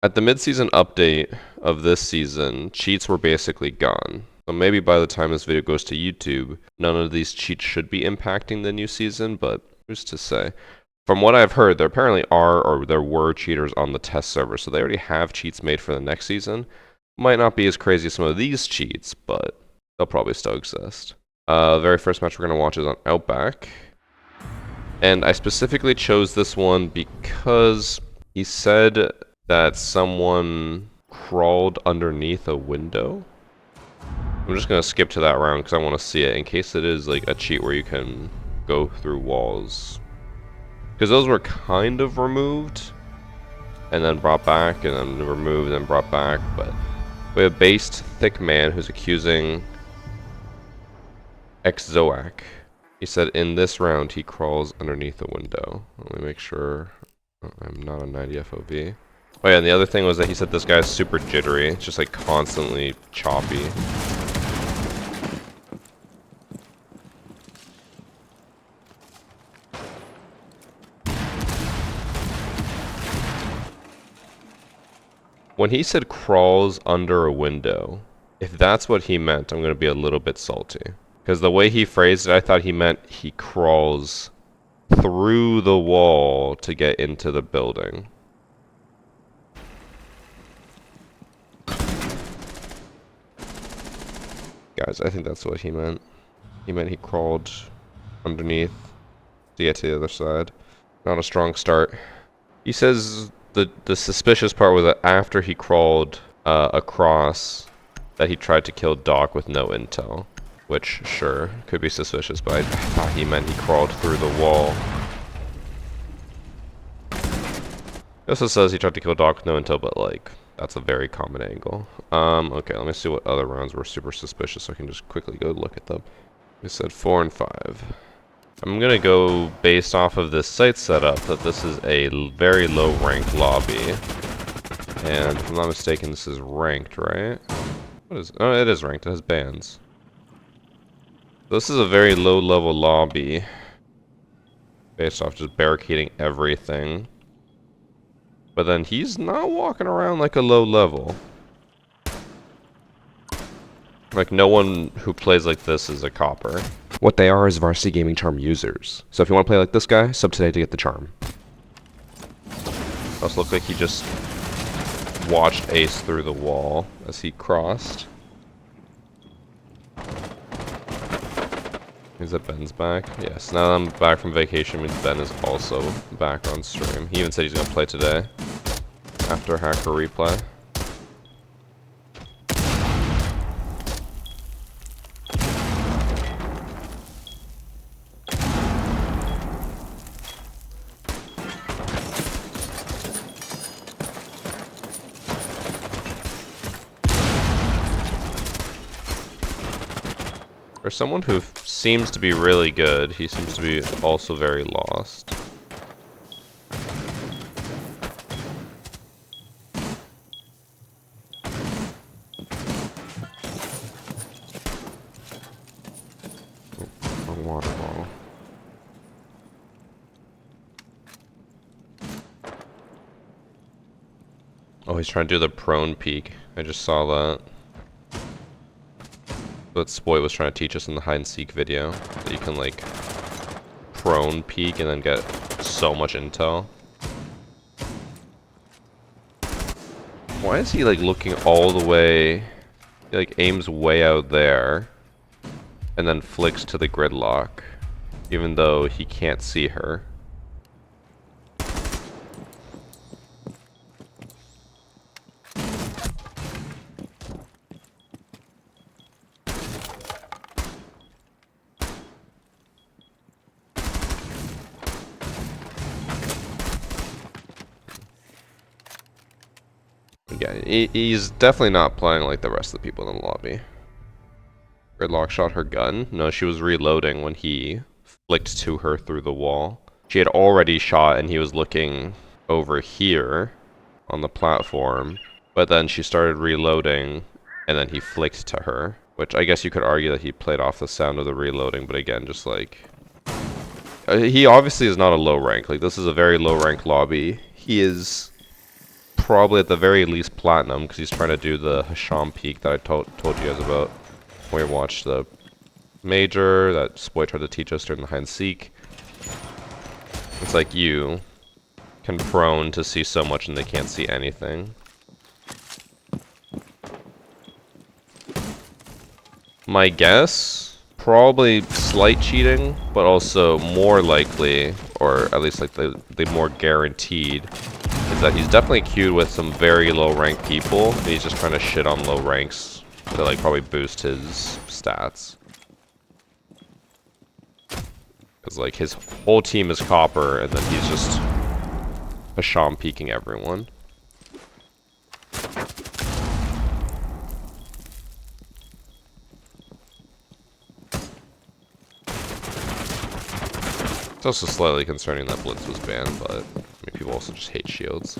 At the mid-season update of this season, cheats were basically gone. So maybe by the time this video goes to YouTube, none of these cheats should be impacting the new season, but who's to say? From what I've heard, there apparently are, or there were, cheaters on the test server, so they already have cheats made for the next season. Might not be as crazy as some of these cheats, but they'll probably still exist. The very first match we're going to watch is on Outback. And I specifically chose this one because he said that someone crawled underneath a window. I'm just going to skip to that round because I want to see it in case it is like a cheat where you can go through walls. Because those were kind of removed and then brought back and then removed and brought back. But we have a based thick man who's accusing Exoac. He said in this round he crawls underneath a window. Let me make sure I'm not on 90 FOV. Oh yeah, and the other thing was that he said this guy's super jittery. It's just like constantly choppy. When he said crawls under a window, if that's what he meant, I'm going to be a little bit salty. Because the way he phrased it, I thought he meant he crawls through the wall to get into the building. Guys, I think that's what he meant. He meant he crawled underneath to get to the other side. Not a strong start. He says the suspicious part was that after he crawled across, that he tried to kill Doc with no intel. Which, sure, could be suspicious, but I thought he meant he crawled through the wall. He also says he tried to kill Doc with no intel, but like, that's a very common angle. Okay, let me see what other rounds were super suspicious so I can just quickly go look at them. We said 4 and 5. I'm gonna go based off of this site setup that this is a very low ranked lobby. And if I'm not mistaken, this is ranked, right? What is, oh, it is ranked, it has bans. This is a very low level lobby. Based off just barricading everything. But then he's not walking around like a low level. Like no one who plays like this is a copper. What they are is Varsity Gaming charm users. So if you want to play like this guy, sub today to get the charm. Also looked like he just watched Ace through the wall as he crossed. Is that Ben's back? Yes, now that I'm back from vacation means Ben is also back on stream. He even said he's going to play today. After Hacker Replay. For someone who seems to be really good, he seems to be also very lost. Oh, water bottle. Oh, he's trying to do the prone peek. I just saw that. What Spoy was trying to teach us in the hide and seek video, that you can like prone peek and then get so much intel. Why is he like looking all the way? He like aims way out there and then flicks to the gridlock, even though he can't see her. Yeah, he's definitely not playing like the rest of the people in the lobby. Gridlock shot her gun. No, she was reloading when he flicked to her through the wall. She had already shot and he was looking over here on the platform. But then she started reloading and then he flicked to her. Which I guess you could argue that he played off the sound of the reloading, but again, just like... he obviously is not a low rank. Like, this is a very low rank lobby. He is probably at the very least platinum, because he's trying to do the Hasham peak that I told you guys about when we watched the major that Spoy tried to teach us during the hide and seek. It's like you can prone to see so much and they can't see anything. My guess, probably slight cheating, but also more likely, or at least like the more guaranteed, is that he's definitely queued with some very low rank people, and he's just trying to shit on low ranks to like probably boost his stats. Because like his whole team is copper, and then he's just Hasham peeking everyone. It's also slightly concerning that Blitz was banned, but I mean, people also just hate shields.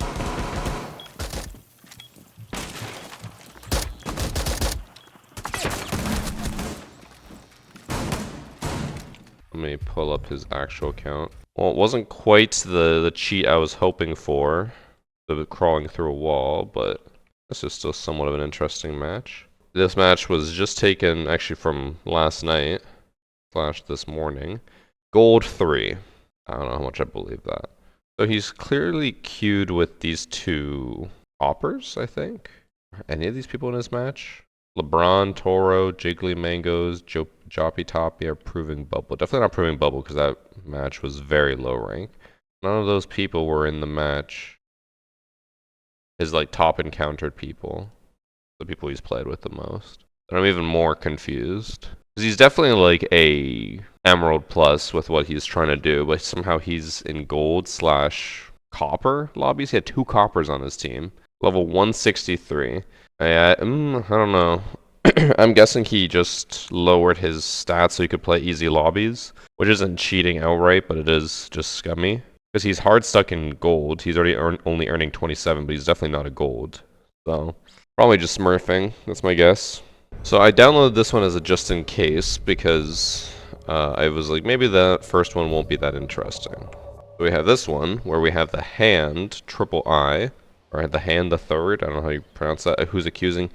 Let me pull up his actual count. Well, it wasn't quite the cheat I was hoping for, the crawling through a wall, but this is still somewhat of an interesting match. This match was just taken actually from last night / this morning. Gold 3. I don't know how much I believe that. So he's clearly queued with these two hoppers, I think. Are any of these people in his match? LeBron, Toro, Jiggly Mangoes, Joppy Toppy are proving bubble. Definitely not proving bubble because that match was very low rank. None of those people were in the match. His like top encountered people. The people he's played with the most. And I'm even more confused. Because he's definitely like a Emerald Plus with what he's trying to do, but somehow he's in gold / copper lobbies. He had 2 coppers on his team. Level 163. I don't know. I'm guessing he just lowered his stats so he could play easy lobbies, which isn't cheating outright, but it is just scummy. Because he's hard stuck in gold. He's already only earning 27, but he's definitely not a gold. So, probably just smurfing. That's my guess. So I downloaded this one as a just in case because I was like, maybe the first one won't be that interesting. So we have this one where we have the hand, triple I, or the hand the third, I don't know how you pronounce that, who's accusing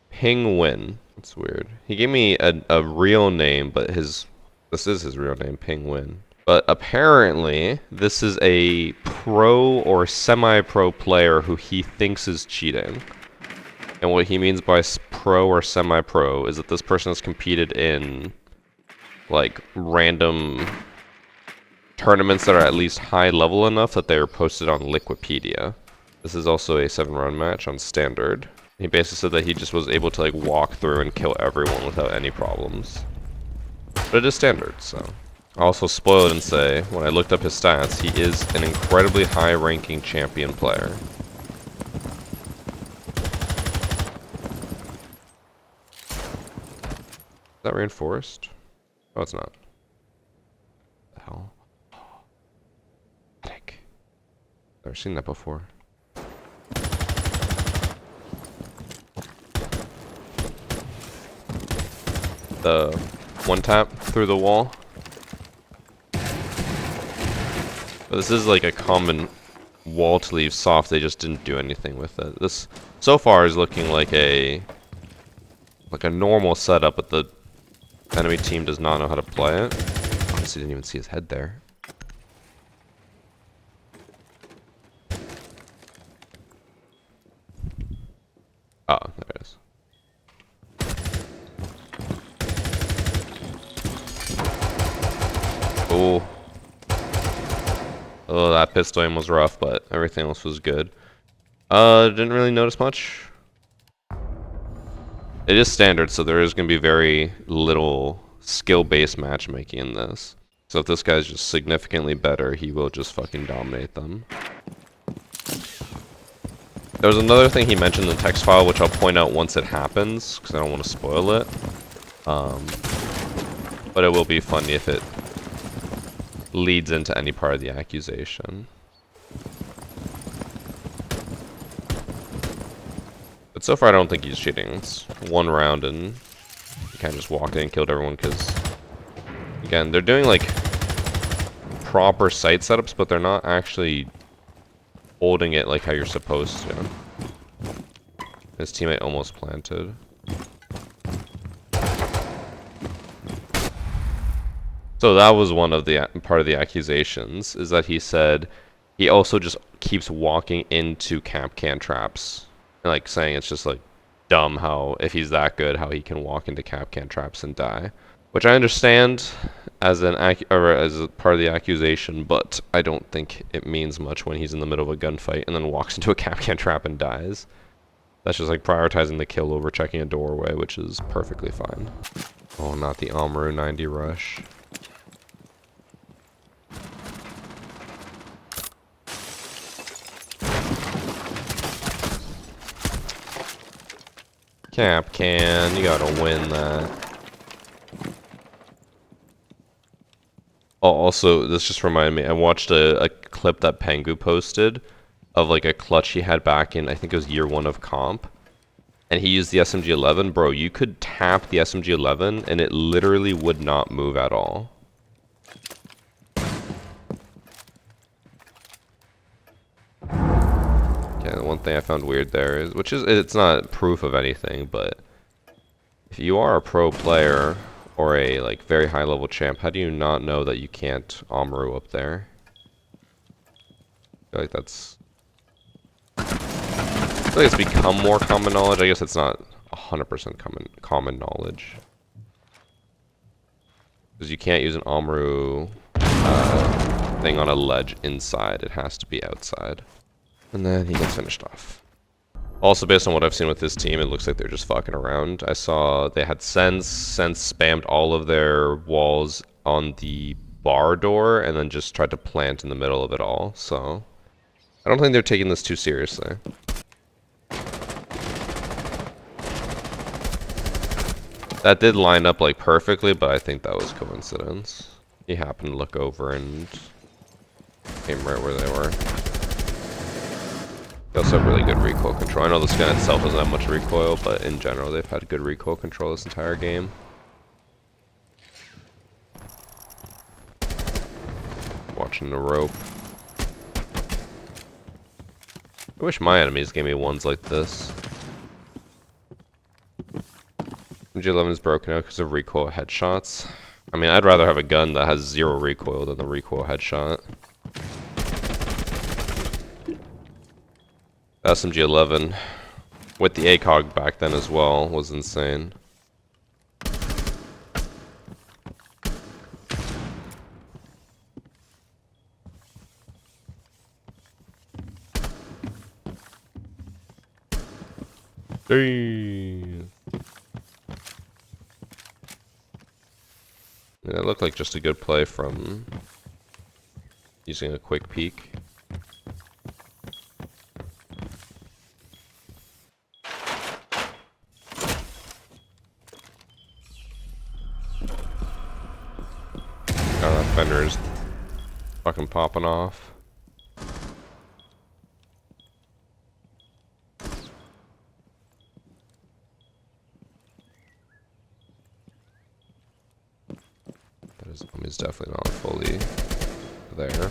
Penguin. That's weird. He gave me a real name, but this is his real name, Penguin. But apparently, this is a pro or semi-pro player who he thinks is cheating. And what he means by pro or semi-pro is that this person has competed in like random tournaments that are at least high level enough that they are posted on Liquipedia. This is also a 7-round match on standard. He basically said that he just was able to like walk through and kill everyone without any problems. But it is standard, so. I'll also spoil it and say, when I looked up his stats, he is an incredibly high-ranking champion player. Is that reinforced? Oh, it's not. What the hell? Heck. Never seen that before. The one tap through the wall. But this is like a common wall to leave soft. They just didn't do anything with it. This so far is looking like a normal setup, but the enemy team does not know how to play it. Honestly, didn't even see his head there. Oh, there it is. Oh. Oh, that pistol aim was rough, but everything else was good. Didn't really notice much. It is standard, so there is going to be very little skill-based matchmaking in this. So if this guy's just significantly better, he will just fucking dominate them. There was another thing he mentioned in the text file, which I'll point out once it happens, because I don't want to spoil it. But it will be funny if it leads into any part of the accusation. But so far I don't think he's cheating. It's one round and he kind of just walked in and killed everyone because, again, they're doing like proper site setups, but they're not actually holding it like how you're supposed to. His teammate almost planted. So that was one of the part of the accusations, is that he said he also just keeps walking into camp can traps, and like saying it's just like dumb how if he's that good how he can walk into cap can traps and die, which I understand as as a part of the accusation, but I don't think it means much when he's in the middle of a gunfight and then walks into a cap can trap and dies. That's just like prioritizing the kill over checking a doorway, which is perfectly fine. Oh, not the Amaru 90 rush. Cap can, you gotta win that. Oh, also, this just reminded me, I watched a clip that Pengu posted of like a clutch he had back in, I think it was year 1 of comp. And he used the SMG-11. Bro, you could tap the SMG-11 and it literally would not move at all. Okay, the one thing I found weird there is, it's not proof of anything, but if you are a pro player or a like very high level champ, how do you not know that you can't Amaru up there? I feel like that's... I feel like it's become more common knowledge. I guess it's not 100% common knowledge. Because you can't use an Amaru thing on a ledge inside. It has to be outside. And then he gets finished off. Also, based on what I've seen with this team, it looks like they're just fucking around. I saw they had Sense spammed all of their walls on the bar door and then just tried to plant in the middle of it all. So I don't think they're taking this too seriously. That did line up like perfectly, but I think that was coincidence. He happened to look over and came right where they were. They also have really good recoil control. I know this gun itself doesn't have much recoil, but in general they've had good recoil control this entire game. Watching the rope. I wish my enemies gave me ones like this. MG11 is broken out because of recoil headshots. I mean, I'd rather have a gun that has 0 recoil than the recoil headshot. SMG-11 with the ACOG back then as well was insane. Damn. Yeah, it looked like just a good play from using a quick peek. Oh, that fender's fucking popping off. His is definitely not fully there.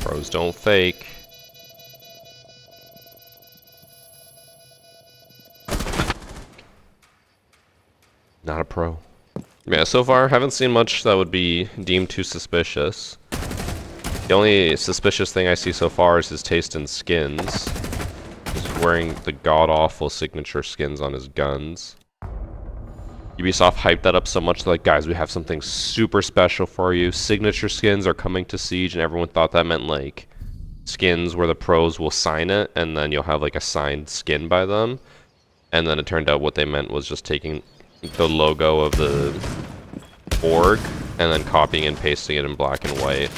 Pros don't fake. Not a pro. Yeah, so far haven't seen much that would be deemed too suspicious. The only suspicious thing I see so far is his taste in skins. He's wearing the god-awful signature skins on his guns. Ubisoft hyped that up so much, like, guys, we have something super special for you. Signature skins are coming to Siege, and everyone thought that meant, like, skins where the pros will sign it, and then you'll have, like, a signed skin by them. And then it turned out what they meant was just taking the logo of the org and then copying and pasting it in black and white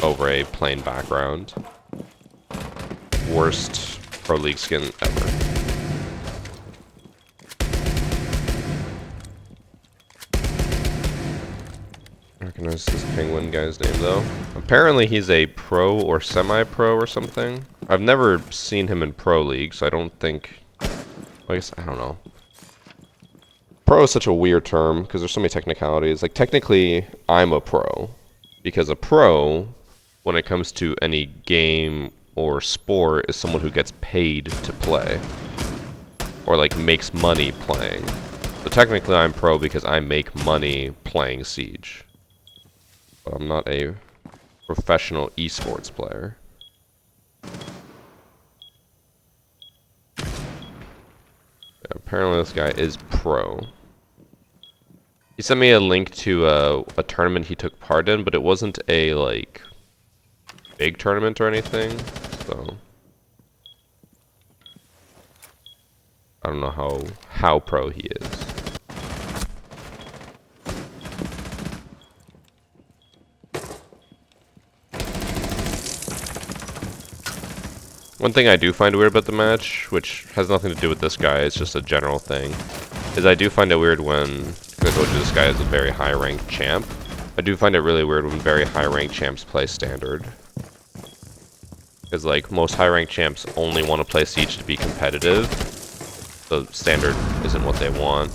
over a plain background. Worst Pro League skin ever. Recognize recognize this penguin guy's name though. Apparently he's a pro or semi-pro or something. I've never seen him in pro league, so I don't think... I guess, I don't know. Pro is such a weird term because there's so many technicalities. Like, technically, I'm a pro. Because a pro, when it comes to any game or sport, is someone who gets paid to play. Or, like, makes money playing. So technically, I'm pro because I make money playing Siege. But I'm not a professional esports player. Yeah, apparently this guy is pro. He sent me a link to a tournament he took part in, but it wasn't a, like, big tournament or anything, so... I don't know how pro he is. One thing I do find weird about the match, which has nothing to do with this guy, it's just a general thing, is I do find it weird when... I told you this guy is a very high-ranked champ. I do find it really weird when very high-ranked champs play Standard. Because, like, most high-ranked champs only want to play Siege to be competitive. So Standard isn't what they want.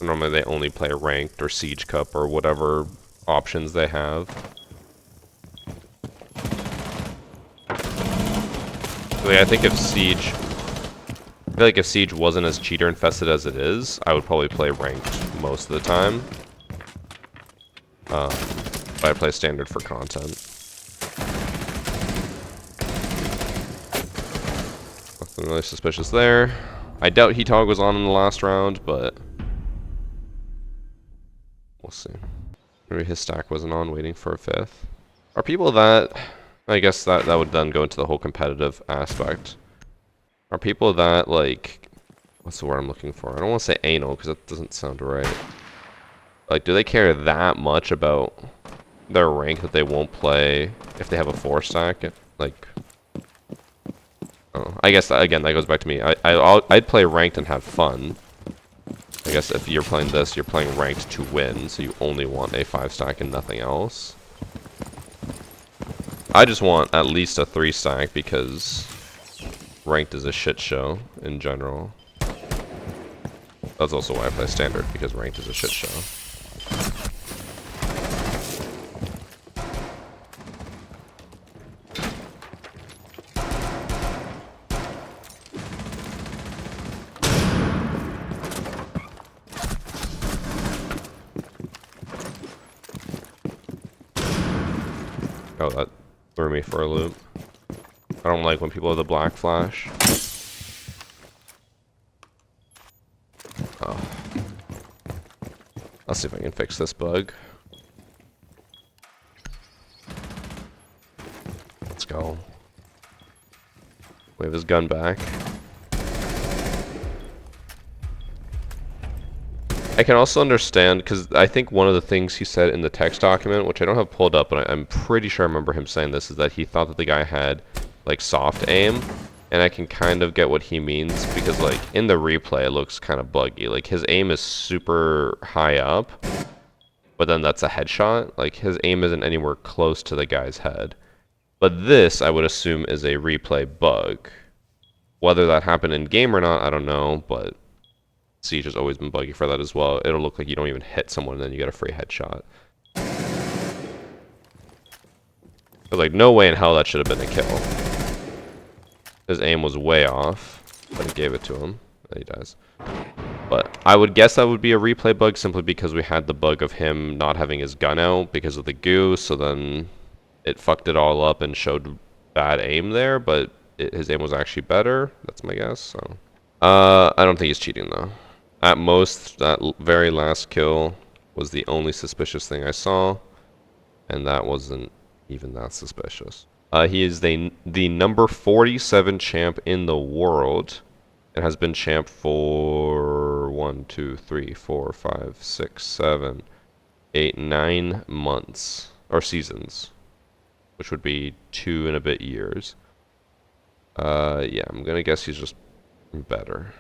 Normally they only play Ranked or Siege Cup or whatever options they have. So, yeah, I think if Siege... I feel like if Siege wasn't as cheater infested as it is, I would probably play Ranked most of the time. But I play Standard for content. Nothing really suspicious there. I doubt Heatog was on in the last round, but we'll see. Maybe his stack wasn't on, waiting for a fifth. Are people that... I guess that would then go into the whole competitive aspect. Are people that, like, what's the word I'm looking for? I don't want to say anal, because that doesn't sound right. Like, do they care that much about their rank that they won't play if they have a 4 stack? Like, I guess, again, that goes back to me. I'd play ranked and have fun. I guess if you're playing this, you're playing ranked to win, so you only want a 5 stack and nothing else. I just want at least a 3 stack because... Ranked is a shit show in general. That's also why I play Standard, because Ranked is a shit show. Oh, that threw me for a loop. I don't like when people have the black flash. Oh. I'll see if I can fix this bug. Let's go. Wave his gun back. I can also understand, because I think one of the things he said in the text document, which I don't have pulled up, but I'm pretty sure I remember him saying this, is that he thought that the guy had like soft aim, and I can kind of get what he means because like in the replay it looks kind of buggy. Like his aim is super high up, but then that's a headshot. Like his aim isn't anywhere close to the guy's head. But this I would assume is a replay bug. Whether that happened in game or not, I don't know, but Siege has always been buggy for that as well. It'll look like you don't even hit someone and then you get a free headshot. But like no way in hell that should have been a kill. His aim was way off, but he gave it to him, and he dies. But I would guess that would be a replay bug simply because we had the bug of him not having his gun out because of the goo, so then it fucked it all up and showed bad aim there, but his aim was actually better. That's my guess, so. I don't think he's cheating, though. At most, that very last kill was the only suspicious thing I saw, and that wasn't even that suspicious. He is the number 47 champ in the world and has been champ for 1, 2, 3, 4, 5, 6, 7, 8, 9 months, or seasons, which would be 2 and a bit years. Yeah, I'm gonna guess he's just better.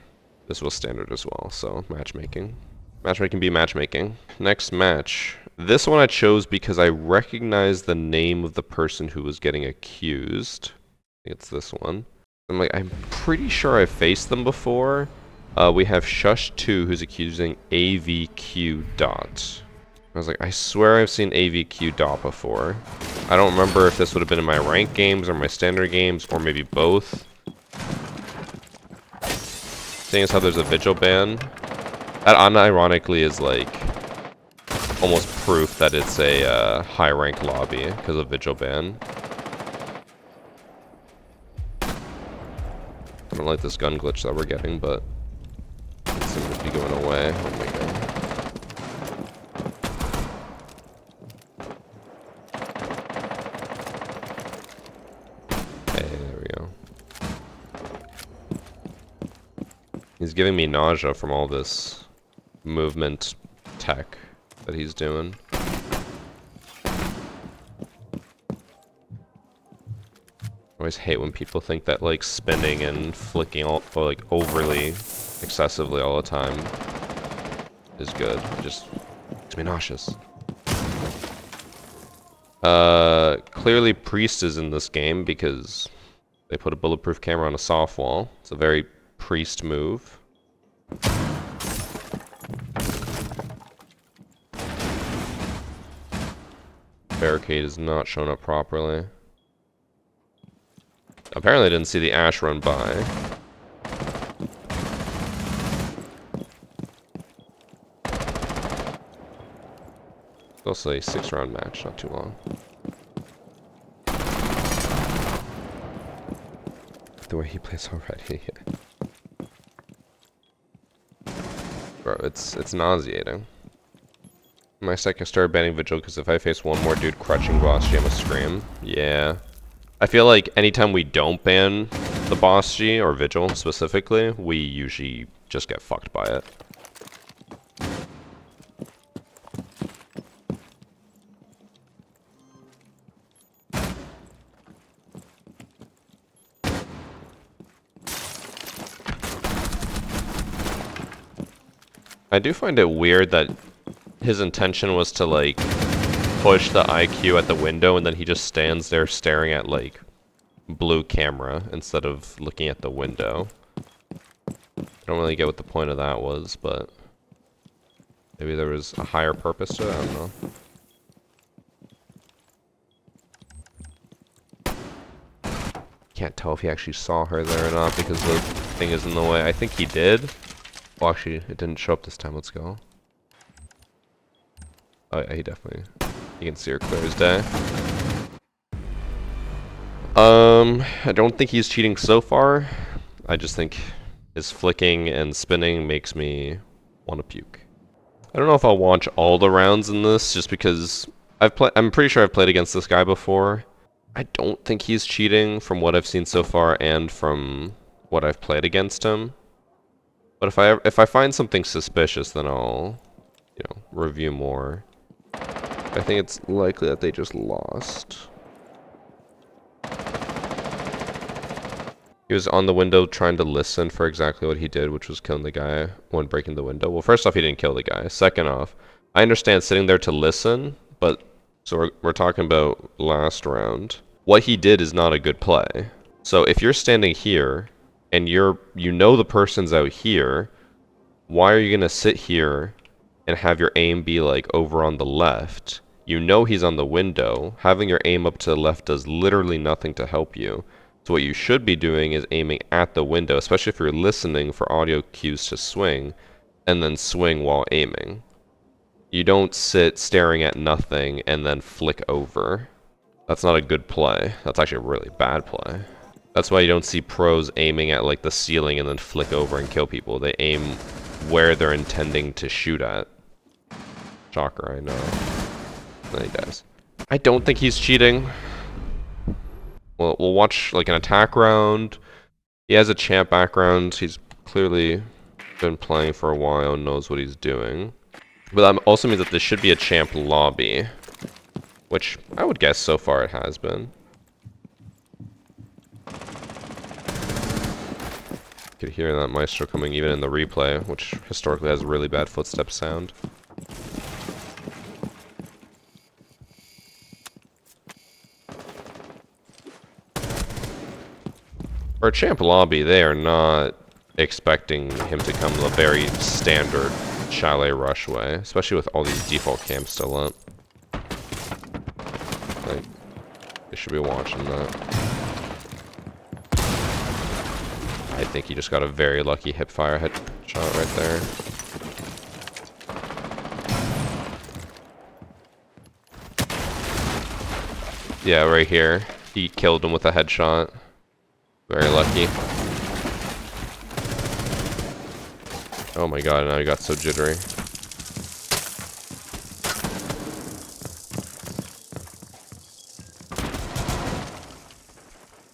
This was Standard as well, so matchmaking. Matchmaking be matchmaking. Next match. This one I chose because I recognize the name of the person who was getting accused. I think it's this one. I'm pretty sure I've faced them before. We have Shush2 who's accusing AVQ Dot. I was like, I swear I've seen AVQ Dot before. I don't remember if this would have been in my ranked games or my standard games, or maybe both. Seeing as how there's a vigil ban, that unironically is like almost proof that it's a high rank lobby because of vigil ban. I don't like this gun glitch that we're getting, but it seems to be going away. Oh my god. Hey, there we go. He's giving me nausea from all this movement tech that he's doing. I always hate when people think that like spinning and flicking all, or like overly excessively all the time is good. It just makes me nauseous. Clearly Priest is in this game because they put a bulletproof camera on a soft wall. It's a very Priest move. Barricade is not shown up properly. Apparently I didn't see the Ash run by. It's also a 6-round match, not too long. The way he plays already. Bro, it's nauseating. My second started banning Vigil because if I face one more dude crutching boss G, I'm gonna scream. Yeah. I feel like anytime we don't ban the boss G, or Vigil specifically, we usually just get fucked by it. I do find it weird that his intention was to like push the IQ at the window and then he just stands there staring at like blue camera instead of looking at the window. I don't really get what the point of that was, but maybe there was a higher purpose to it, I don't know. Can't tell if he actually saw her there or not because the thing is in the way. I think he did. Well, actually, it didn't show up this time. Let's go. Oh yeah, he definitely... You can see her clear as day. I don't think he's cheating so far. I just think his flicking and spinning makes me want to puke. I don't know if I'll watch all the rounds in this, just because I'm pretty sure I've played against this guy before. I don't think he's cheating from what I've seen so far and from what I've played against him. But if I find something suspicious, then I'll, you know, review more. I think it's likely that they just lost. He was on the window trying to listen for exactly what he did, which was killing the guy when breaking the window. Well, first off, he didn't kill the guy. Second off, I understand sitting there to listen, but so we're talking about last round. What he did is not a good play. So if you're standing here and you know the person's out here, why are you gonna sit here and have your aim be like over on the left? You know he's on the window. Having your aim up to the left does literally nothing to help you. So what you should be doing is aiming at the window, especially if you're listening for audio cues to swing, and then swing while aiming. You don't sit staring at nothing and then flick over. That's not a good play. That's actually a really bad play. That's why you don't see pros aiming at like the ceiling and then flick over and kill people. They aim where they're intending to shoot at. Shocker, I know. Then he dies. I don't think he's cheating. Well, we'll watch like an attack round. He has a champ background. He's clearly been playing for a while and knows what he's doing. But that also means that this should be a champ lobby, which I would guess so far it has been. could hear that Maestro coming even in the replay, which historically has a really bad footstep sound. For a champ lobby, they are not expecting him to come the very standard chalet rush way, especially with all these default camps still up. Like, they should be watching that. I think he just got a very lucky hipfire headshot right there. Yeah, right here. He killed him with a headshot. Very lucky. Oh my god, now he got so jittery.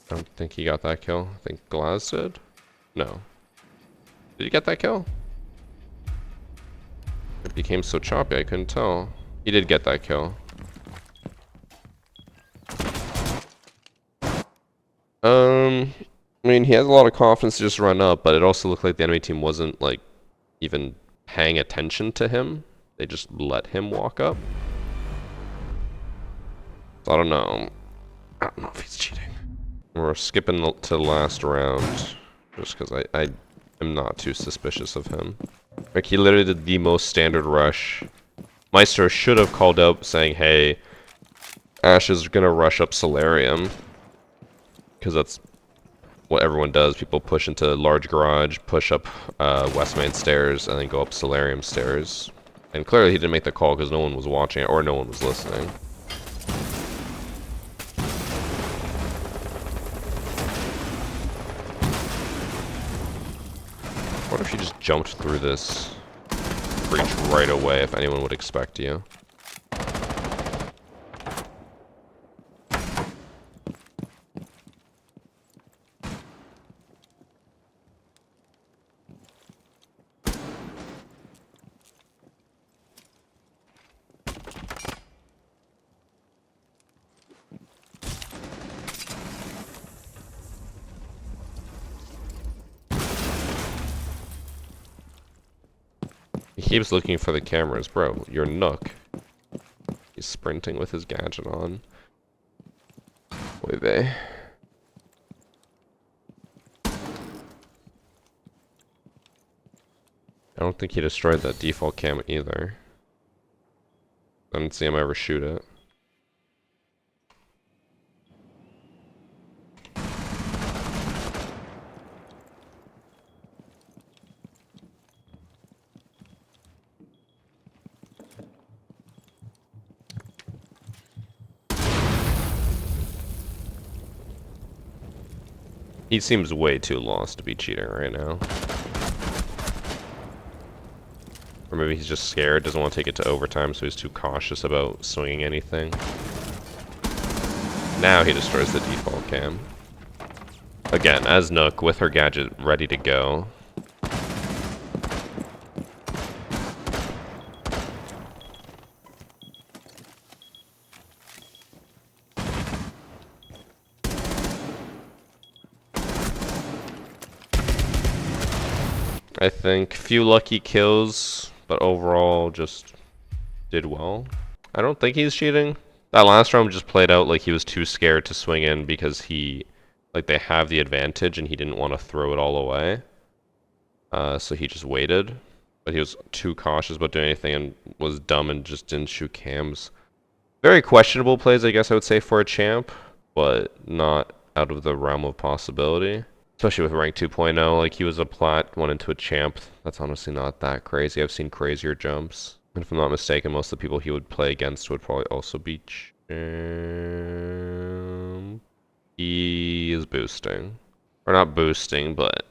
I don't think he got that kill. I think Glaz did? No. Did he get that kill? It became so choppy I couldn't tell. He did get that kill. I mean, he has a lot of confidence to just run up, but it also looked like the enemy team wasn't, like, even paying attention to him. They just let him walk up. So I don't know. I don't know if he's cheating. We're skipping to the last round, just because I am not too suspicious of him. Like, he literally did the most standard rush. Maestro should have called out saying, hey, Ash is gonna rush up Solarium. Because that's what everyone does. People push into large garage, push up West Main stairs, and then go up Solarium stairs. And clearly he didn't make the call because no one was watching it, or no one was listening. What if you just jumped through this breach right away if anyone would expect you? He keeps looking for the cameras. Bro, you're Nook. He's sprinting with his gadget on. Oy vey. I don't think he destroyed that default cam either. I didn't see him ever shoot it. He seems way too lost to be cheating right now. Or maybe he's just scared, doesn't want to take it to overtime, so he's too cautious about swinging anything. Now he destroys the default cam. Again, as Nook, with her gadget ready to go. I think few lucky kills, but overall just did well. I don't think he's cheating. That last round just played out like he was too scared to swing in because they have the advantage and he didn't want to throw it all away. So he just waited, but he was too cautious about doing anything and was dumb and just didn't shoot cams. Very questionable plays, I guess I would say, for a champ, but not out of the realm of possibility. Especially with rank 2.0, like he was a plat, went into a champ. That's honestly not that crazy. I've seen crazier jumps. And if I'm not mistaken, most of the people he would play against would probably also be champ. He is boosting. Or not boosting, but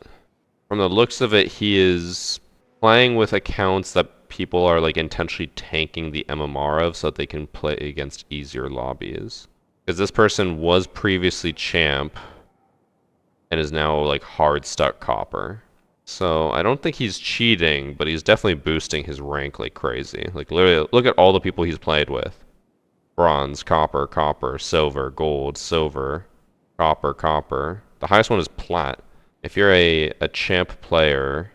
from the looks of it, he is playing with accounts that people are like intentionally tanking the MMR of so that they can play against easier lobbies. Because this person was previously champ and is now like hard stuck copper. So I don't think he's cheating, but he's definitely boosting his rank like crazy. Like literally, look at all the people he's played with. Bronze, copper, copper, silver, gold, silver, copper, copper. The highest one is plat. if you're a champ player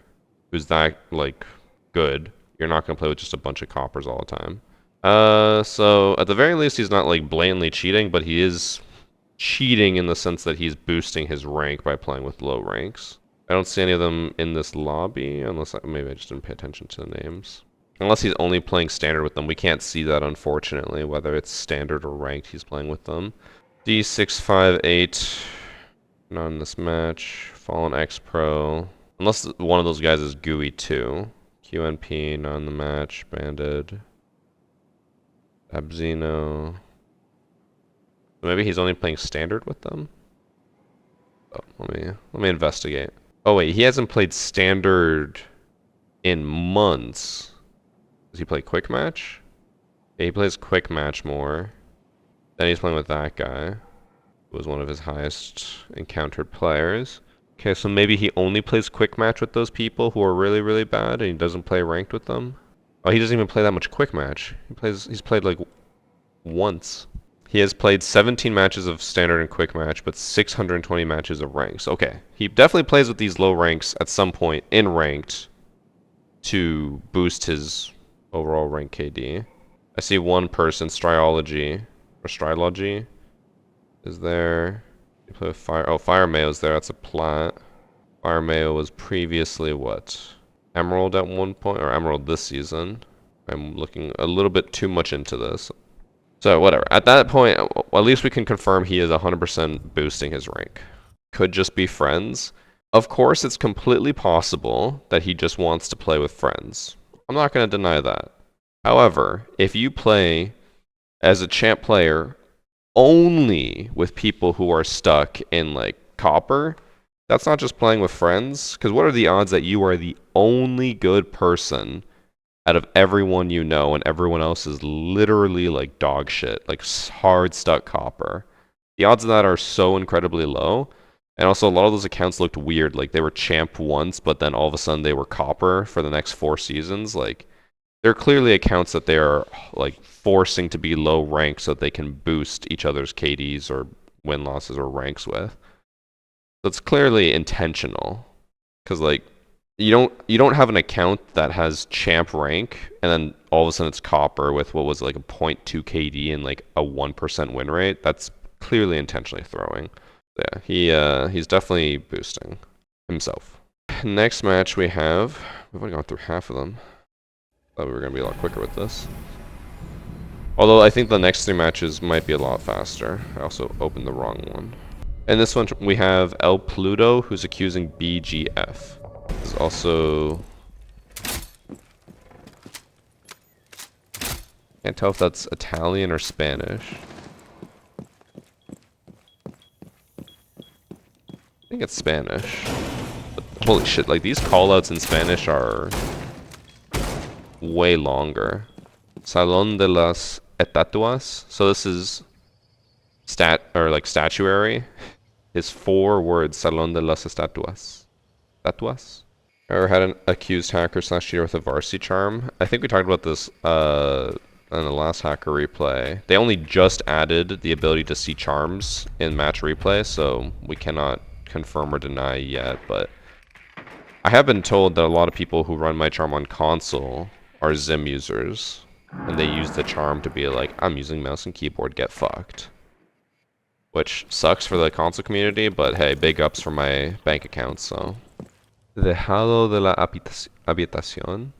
who's that like good, you're not gonna play with just a bunch of coppers all the time. So at the very least, he's not like blatantly cheating, but he is cheating in the sense that he's boosting his rank by playing with low ranks. I don't see any of them in this lobby, unless maybe I just didn't pay attention to the names. Unless he's only playing standard with them. We can't see that, unfortunately, whether it's standard or ranked he's playing with them. D658, not in this match. Fallen X Pro. Unless one of those guys is GUI too. QNP, not in the match. Banded. Abzino. Maybe he's only playing standard with them? Oh, let me investigate. Oh wait, he hasn't played standard in months. Does he play quick match? Yeah, he plays quick match more. Then he's playing with that guy, who was one of his highest encountered players. Okay, so maybe he only plays quick match with those people who are really, really bad, and he doesn't play ranked with them. Oh, he doesn't even play that much quick match. He's played like once. He has played 17 matches of standard and quick match, but 620 matches of ranks. Okay, he definitely plays with these low ranks at some point in ranked to boost his overall rank KD. I see one person, Stryology is there. You play with Fire. Oh, Fire Mayo's there. That's a plat. Fire Mayo was previously what? Emerald at one point, or Emerald this season. I'm looking a little bit too much into this. So whatever. At that point, at least we can confirm he is 100% boosting his rank. Could just be friends. Of course, it's completely possible that he just wants to play with friends. I'm not going to deny that. However, if you play as a champ player only with people who are stuck in like copper, that's not just playing with friends. Because what are the odds that you are the only good person out of everyone you know, and everyone else is literally like dog shit, like hard stuck copper? The odds of that are so incredibly low. And also, a lot of those accounts looked weird. Like they were champ once, but then all of a sudden they were copper for the next 4 seasons. Like they're clearly accounts that they are like forcing to be low ranked so that they can boost each other's KDs or win losses or ranks with. So it's clearly intentional, because like you don't have an account that has champ rank and then all of a sudden it's copper with what was like a 0.2 KD and like a 1% win rate. That's clearly intentionally throwing. Yeah, he's definitely boosting himself. Next match we've only gone through half of them. Thought we were gonna be a lot quicker with this. Although I think the next 3 matches might be a lot faster. I also opened the wrong one. In this one we have El Pluto, who's accusing BGF. Is also, can't tell if that's Italian or Spanish. I think it's Spanish. But holy shit, like these callouts in Spanish are way longer. Salón de las Estatuas. So this is statuary. Is 4 words. Salón de las Estatuas. Estatuas? Or had an accused hacker / cheater with a varsity charm. I think we talked about this in the last hacker replay. They only just added the ability to see charms in match replay, so we cannot confirm or deny yet, but I have been told that a lot of people who run my charm on console are Zim users, and they use the charm to be like, I'm using mouse and keyboard, get fucked. Which sucks for the console community, but hey, big ups for my bank account, so. Dejado de la habitación.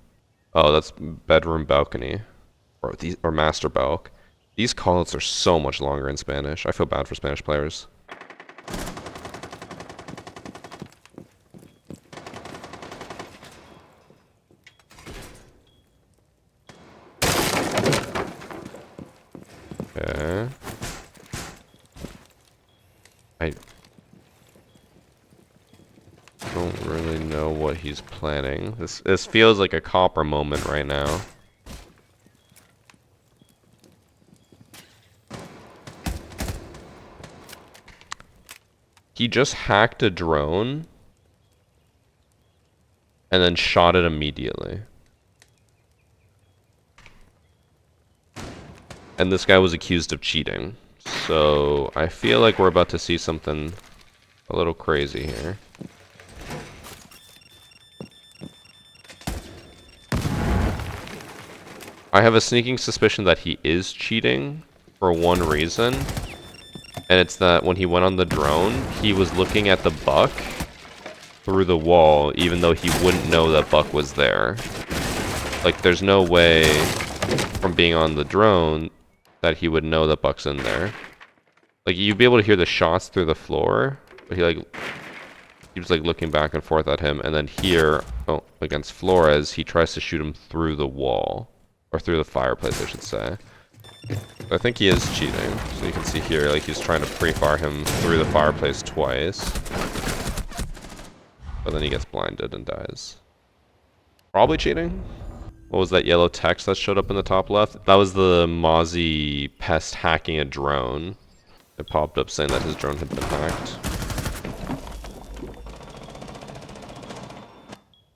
Oh, that's bedroom balcony. Or master balc. These callouts are so much longer in Spanish. I feel bad for Spanish players. Okay. I don't really know what he's planning. This feels like a copper moment right now. He just hacked a drone and then shot it immediately. And this guy was accused of cheating. So I feel like we're about to see something a little crazy here. I have a sneaking suspicion that he is cheating for one reason. And it's that when he went on the drone, he was looking at the buck through the wall, even though he wouldn't know that buck was there. Like, there's no way from being on the drone that he would know that buck's in there. Like, you'd be able to hear the shots through the floor, but he was like looking back and forth at him, and then here, against Flores, he tries to shoot him through the wall. Or through the fireplace, I should say. I think he is cheating. So you can see here, like, he's trying to pre-fire him through the fireplace twice. But then he gets blinded and dies. Probably cheating? What was that yellow text that showed up in the top left? That was the Mozzie pest hacking a drone. It popped up saying that his drone had been hacked.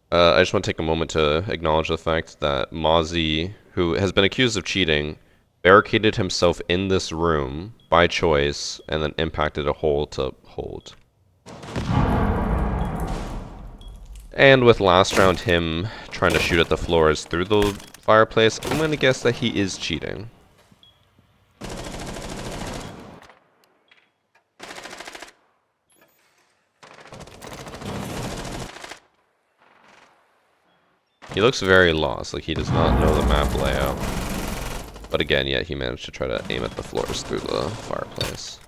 I just want to take a moment to acknowledge the fact that Mozzie, who has been accused of cheating, barricaded himself in this room by choice and then impacted a hole to hold. And with last round him trying to shoot at the floors through the fireplace, I'm going to guess that he is cheating. He looks very lost, like he does not know the map layout. But again, yeah, he managed to try to aim at the floors through the fireplace.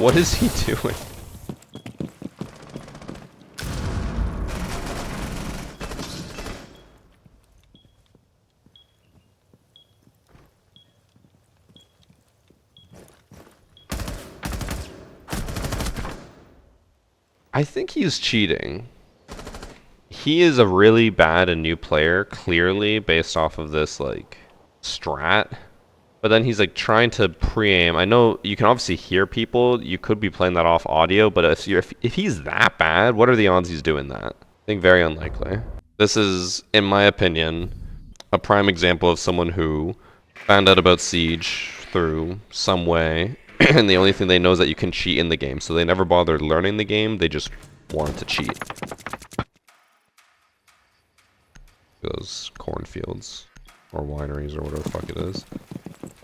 What is he doing? I think he's cheating. He is a really bad and new player, clearly, based off of this, like, strat. But then he's, like, trying to pre-aim. I know you can obviously hear people. You could be playing that off audio, but if he's that bad, what are the odds he's doing that? I think very unlikely. This is, in my opinion, a prime example of someone who found out about Siege through some way, and the only thing they know is that you can cheat in the game, so they never bothered learning the game, they just wanted to cheat. Those cornfields, or wineries, or whatever the fuck it is.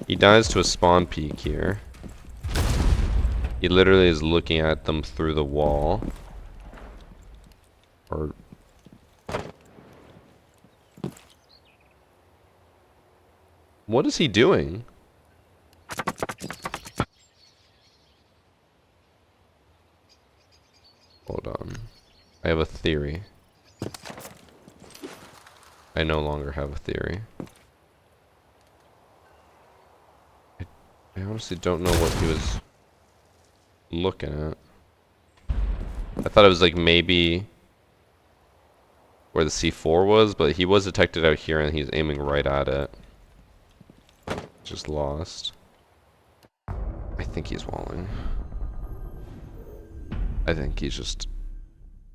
He dies to a spawn peek here. He literally is looking at them through the wall. Or... what is he doing? Hold on. I have a theory. I no longer have a theory. I honestly don't know what he was looking at. I thought it was like maybe where the C4 was, but he was detected out here and he's aiming right at it. Just lost. I think he's walling. I think he's just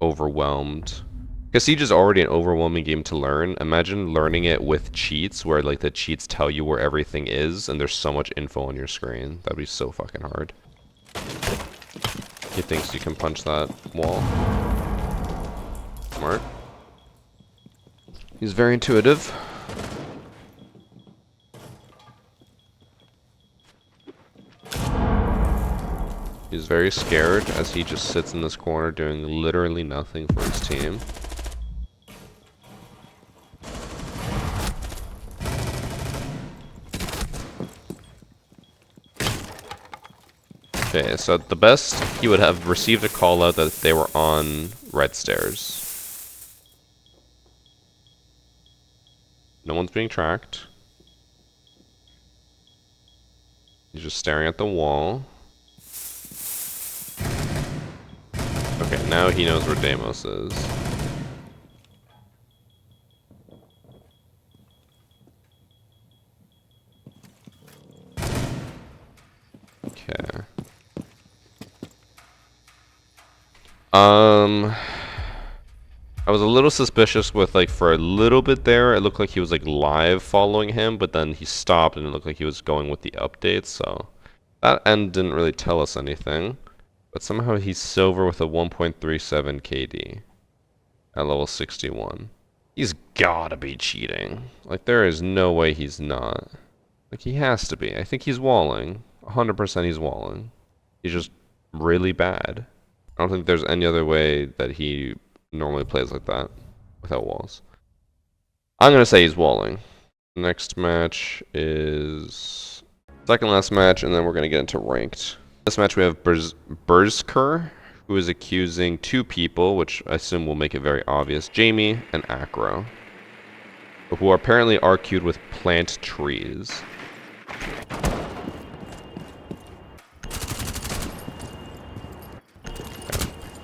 overwhelmed. Because Siege is already an overwhelming game to learn. Imagine learning it with cheats, where like the cheats tell you where everything is, and there's so much info on your screen. That'd be so fucking hard. He thinks you can punch that wall. Smart. He's very intuitive. He's very scared as he just sits in this corner doing literally nothing for his team. Okay, so at the best, he would have received a call out that they were on red stairs. No one's being tracked. He's just staring at the wall. Okay, now he knows where Deimos is. Okay. I was a little suspicious with, like, for a little bit there, it looked like he was, like, live following him, but then he stopped and it looked like he was going with the updates, so that end didn't really tell us anything. But somehow he's silver with a 1.37 KD at level 61. He's gotta be cheating. Like, there is no way he's not. Like, he has to be. I think he's walling. 100% he's walling. He's just really bad. I don't think there's any other way that he normally plays like that without walls. I'm gonna say he's walling. Next match is second last match, and then we're gonna get into ranked. This match we have Berserker, who is accusing two people, which I assume will make it very obvious, Jamie and Acro, who are apparently argued with plant trees.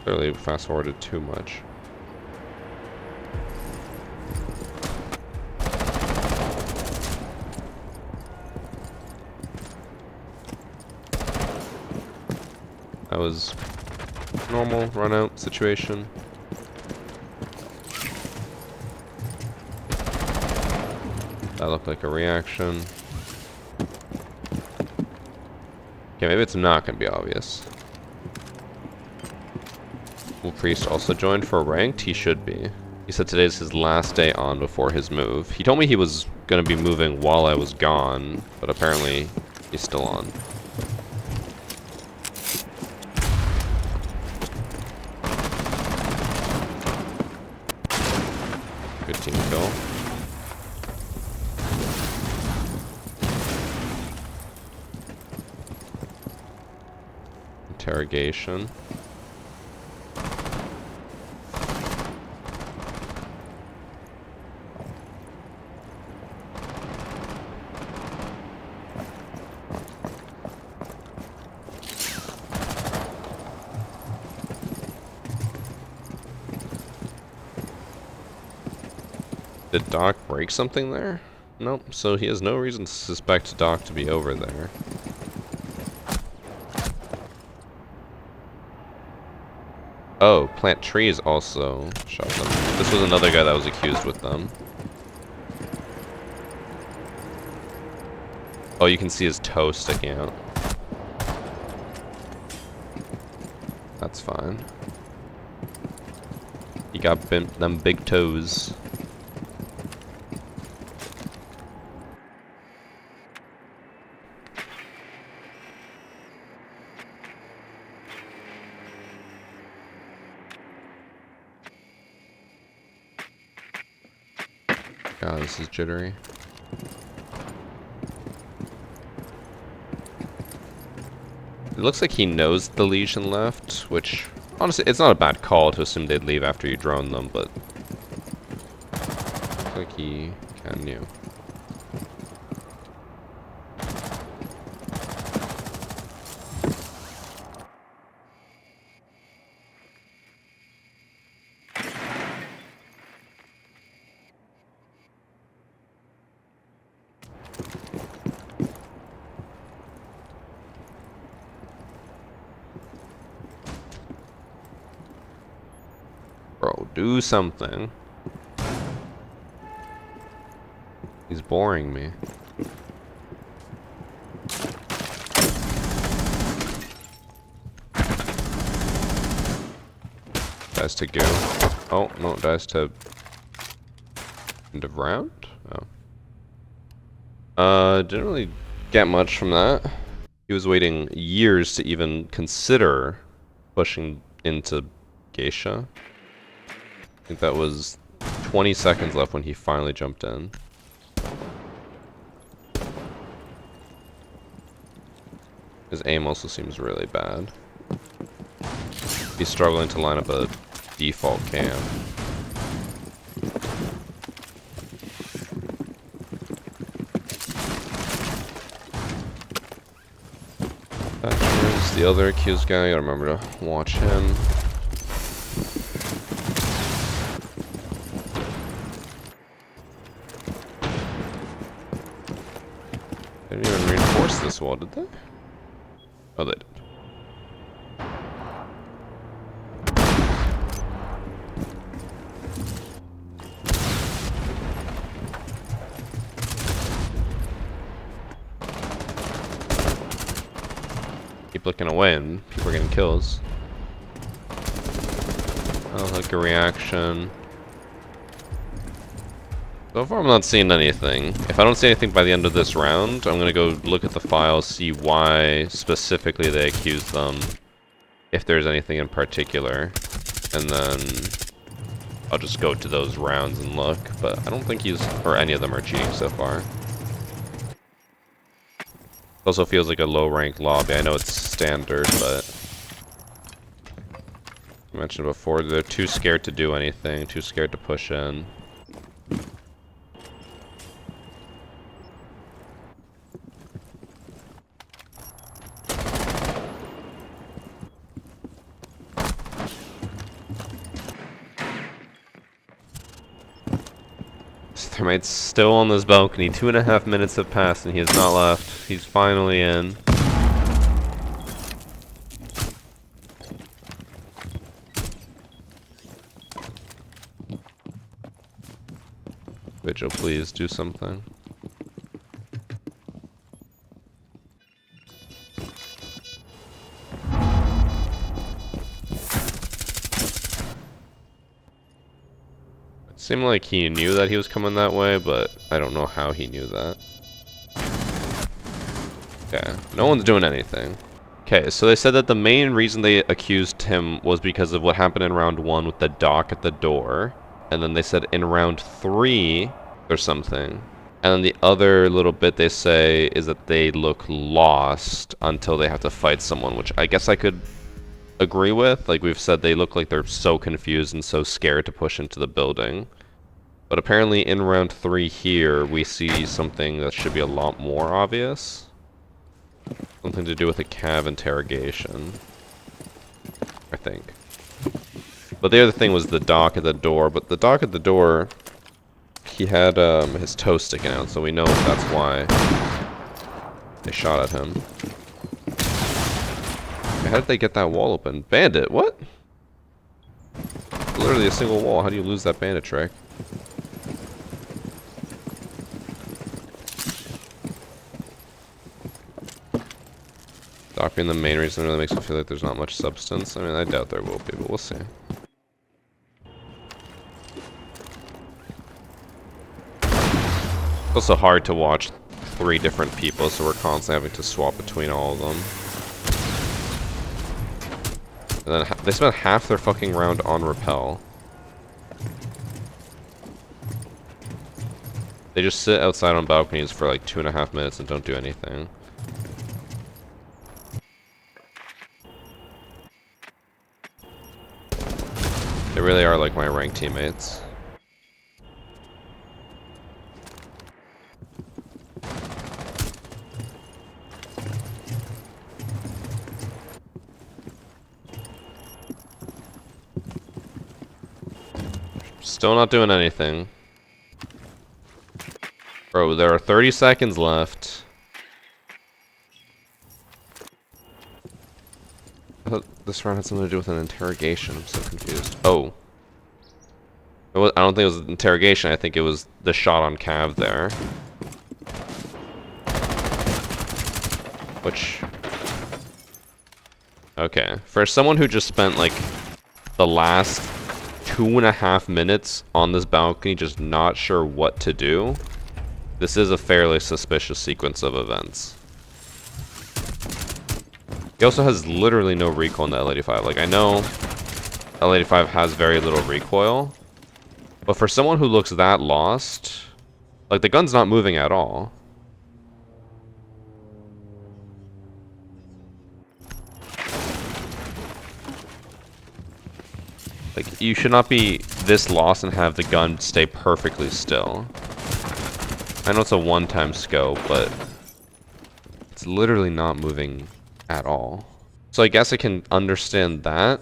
Clearly fast forwarded too much. That was normal run out situation. That looked like a reaction. Okay, maybe it's not gonna be obvious. Will Priest also joined for ranked? He should be. He said today's his last day on before his move. He told me he was gonna be moving while I was gone, but apparently he's still on. Good team kill. Interrogation. Did Doc break something there? Nope, so he has no reason to suspect Doc to be over there. Oh, plant trees also shot them. This was another guy that was accused with them. Oh, you can see his toe sticking out. That's fine. He got them big toes. God, this is jittery. It looks like he knows the Legion left, which, honestly, it's not a bad call to assume they'd leave after you drone them, but looks like he kinda knew. Bro, do something. He's boring me. Dies to go. Oh, no, dies to end of round? Oh. Didn't really get much from that. He was waiting years to even consider pushing into Geisha. I think that was 20 seconds left when he finally jumped in. His aim also seems really bad. He's struggling to line up a default cam. There's the other accused guy. Gotta remember to watch him. They didn't even reinforce this wall, did they? Oh, they did. keep looking away and people are getting kills. Oh, like a reaction. So far I'm not seeing anything. If I don't see anything by the end of this round, I'm gonna go look at the files, see why specifically they accused them, if there's anything in particular, and then I'll just go to those rounds and look, but I don't think any of them are cheating so far. Also feels like a low-ranked lobby. I know it's standard, but I mentioned before, they're too scared to do anything, too scared to push in. Thermite's still on this balcony. 2.5 minutes have passed and he has not left. He's finally in. Vigil, please do something. Seemed like he knew that he was coming that way, but I don't know how he knew that. Okay, no one's doing anything. Okay, so they said that the main reason they accused him was because of what happened in round 1 with the dock at the door. And then they said in round 3, there's something. And then the other little bit they say is that they look lost until they have to fight someone, which I guess I could agree with. Like we've said, they look like they're so confused and so scared to push into the building. But apparently in round 3 here, we see something that should be a lot more obvious. Something to do with a cav interrogation, I think. But the other thing was the dock at the door. But the dock at the door, he had his toe sticking out, so we know that's why they shot at him. How did they get that wall open? Bandit, what? Literally a single wall. How do you lose that bandit trick? Dock being the main reason really makes me feel like there's not much substance. I mean, I doubt there will be, but we'll see. It's also hard to watch 3 different people, so we're constantly having to swap between all of them. And then they spent half their fucking round on rappel. They just sit outside on balconies for like 2.5 minutes and don't do anything. They really are like my ranked teammates. Still not doing anything. Bro, there are 30 seconds left. I thought this round had something to do with an interrogation. I'm so confused. Oh. I don't think it was an interrogation. I think it was the shot on Cav there. Which... Okay. For someone who just spent, like, the last 2.5 minutes on this balcony just not sure what to do, this is a fairly suspicious sequence of events. He also has literally no recoil in the L85. Like, I know L85 has very little recoil, but for someone who looks that lost, like, the gun's not moving at all. Like, you should not be this lost and have the gun stay perfectly still. I know it's a one-time scope, but it's literally not moving at all. So I guess I can understand that.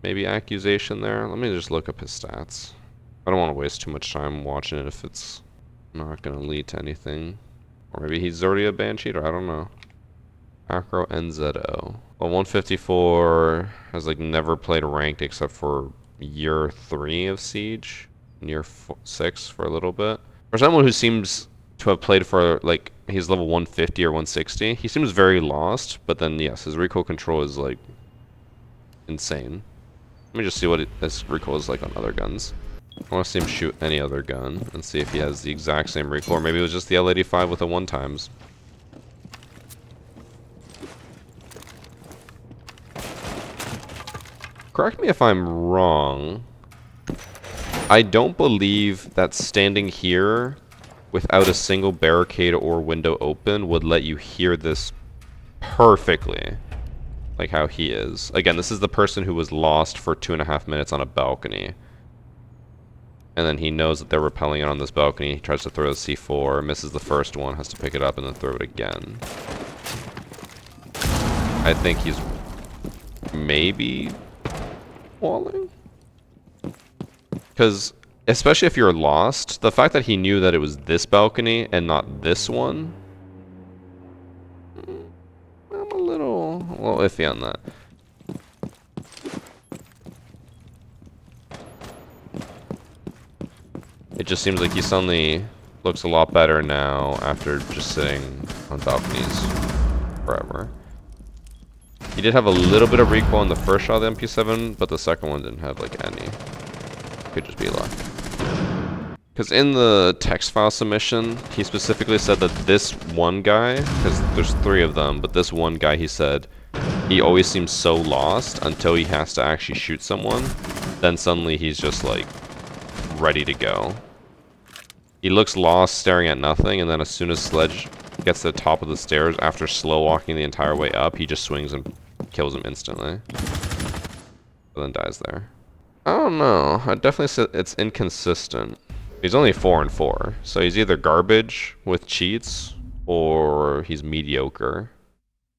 Maybe accusation there. Let me just look up his stats. I don't want to waste too much time watching it if it's not going to lead to anything. Or maybe he's already a ban cheater, I don't know. Acro NZO. Well, 154 has like never played ranked except for year 3 of Siege. And year 6 for a little bit. For someone who seems to have played for like he's level 150 or 160. He seems very lost, but then yes, his recoil control is like insane. Let me just see what his recoil is like on other guns. I want to see him shoot any other gun and see if he has the exact same recoil, or maybe it was just the L85 with the 1x. Correct me if I'm wrong. I don't believe that standing here without a single barricade or window open would let you hear this perfectly. Like how he is. Again, this is the person who was lost for 2.5 minutes on a balcony. And then he knows that they're rappelling it on this balcony. He tries to throw the C4, misses the first one, has to pick it up and then throw it again. I think he's maybe walling? Because, especially if you're lost, the fact that he knew that it was this balcony and not this one, I'm a little iffy on that. It just seems like he suddenly looks a lot better now after just sitting on balconies forever. He did have a little bit of recoil in the first shot of the MP7, but the second one didn't have like any. Could just be luck. Because in the text file submission, he specifically said that this one guy, because there's 3 of them, but this one guy, he said, he always seems so lost until he has to actually shoot someone. Then suddenly he's just like ready to go. He looks lost, staring at nothing, and then as soon as Sledge gets to the top of the stairs, after slow walking the entire way up, he just swings and kills him instantly. And then dies there. I don't know. I'd definitely say it's inconsistent. He's only 4 and 4, so he's either garbage with cheats, or he's mediocre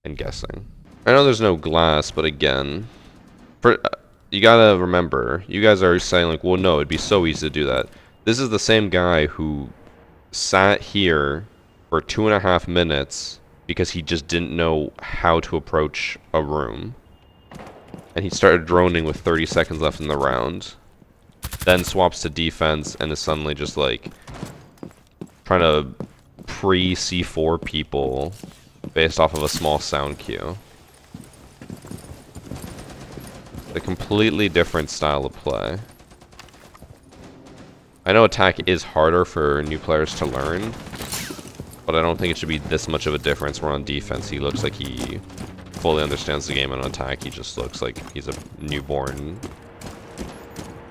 and guessing. I know there's no glass, but again, you gotta remember, you guys are saying like, well no, it'd be so easy to do that. This is the same guy who sat here for 2.5 minutes because he just didn't know how to approach a room. And he started droning with 30 seconds left in the round. Then swaps to defense and is suddenly just like trying to pre-C4 people based off of a small sound cue. A completely different style of play. I know attack is harder for new players to learn, but I don't think it should be this much of a difference. Where on defense, he looks like he fully understands the game, and on attack, he just looks like he's a newborn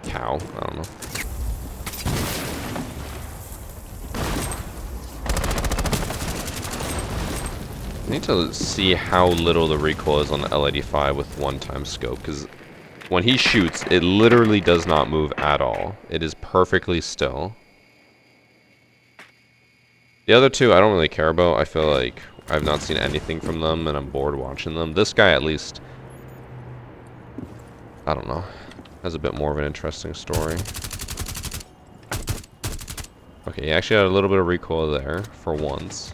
cow. I don't know. I need to see how little the recoil is on the L85 with 1x scope, because when he shoots, it literally does not move at all. It is perfectly still. The other two I don't really care about. I feel like I've not seen anything from them and I'm bored watching them. This guy at least, I don't know, has a bit more of an interesting story. Okay, he actually had a little bit of recoil there for once.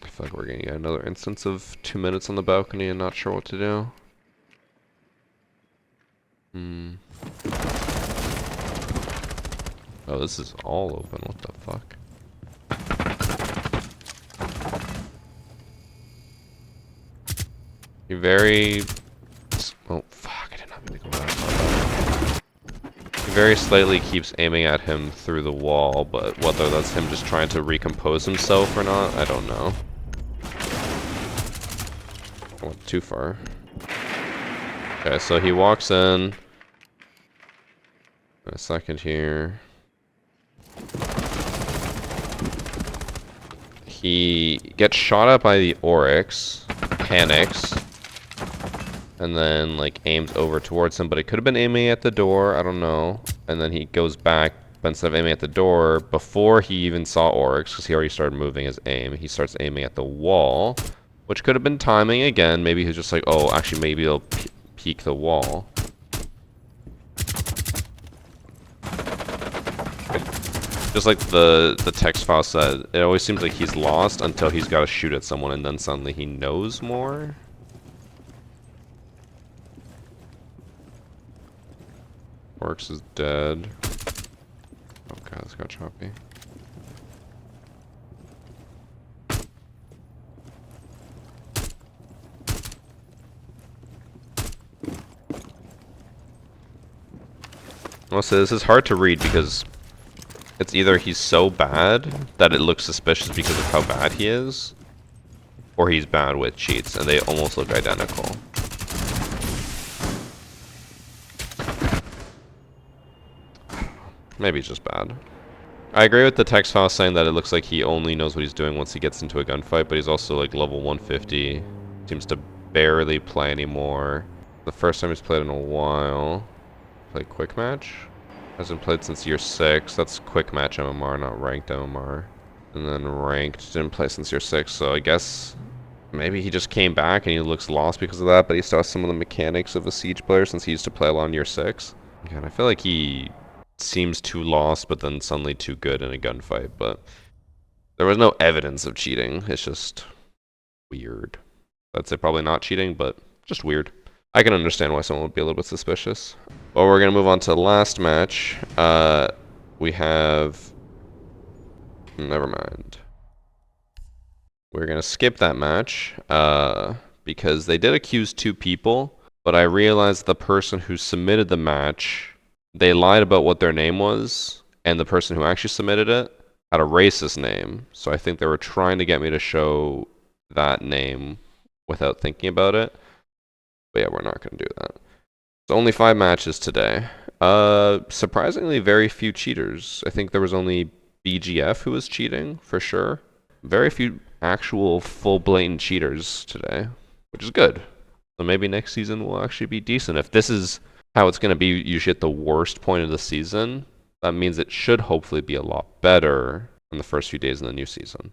I feel like we're gonna get another instance of 2 minutes on the balcony and not sure what to do. Oh, this is all open. What the fuck? He very... Oh, fuck. I did not mean to go that far. He very slightly keeps aiming at him through the wall, but whether that's him just trying to recompose himself or not, I don't know. I went too far. Okay, so he walks in. A second here. He gets shot at by the Oryx, panics, and then like aims over towards him, but it could have been aiming at the door, I don't know. And then he goes back, but instead of aiming at the door, before he even saw Oryx, because he already started moving his aim, he starts aiming at the wall, which could have been timing again. Maybe he's just like, oh, actually maybe he'll peek the wall. Just like the text file said, it always seems like he's lost until he's got to shoot at someone, and then suddenly he knows more. Works is dead. Oh god, this got choppy. Also, this is hard to read because it's either he's so bad that it looks suspicious because of how bad he is, or he's bad with cheats, and they almost look identical. Maybe it's just bad. I agree with the text file saying that it looks like he only knows what he's doing once he gets into a gunfight, but he's also like level 150. Seems to barely play anymore. The first time he's played in a while. Played quick match? Hasn't played since year 6. That's quick match MMR, not ranked MMR. And then ranked, didn't play since year 6, so I guess maybe he just came back and he looks lost because of that, but he still has some of the mechanics of a Siege player since he used to play a lot in year 6. And I feel like he seems too lost, but then suddenly too good in a gunfight, but there was no evidence of cheating. It's just weird. I'd say probably not cheating, but just weird. I can understand why someone would be a little bit suspicious. Well, we're going to move on to the last match. We have... Never mind. We're going to skip that match because they did accuse 2 people, but I realized the person who submitted the match, they lied about what their name was, and the person who actually submitted it had a racist name. So I think they were trying to get me to show that name without thinking about it. But yeah, we're not going to do that. So only 5 matches today. Surprisingly, very few cheaters. I think there was only BGF who was cheating, for sure. Very few actual full blatant cheaters today, which is good. So maybe next season will actually be decent. If this is how it's going to be usually at the worst point of the season, that means it should hopefully be a lot better in the first few days in the new season.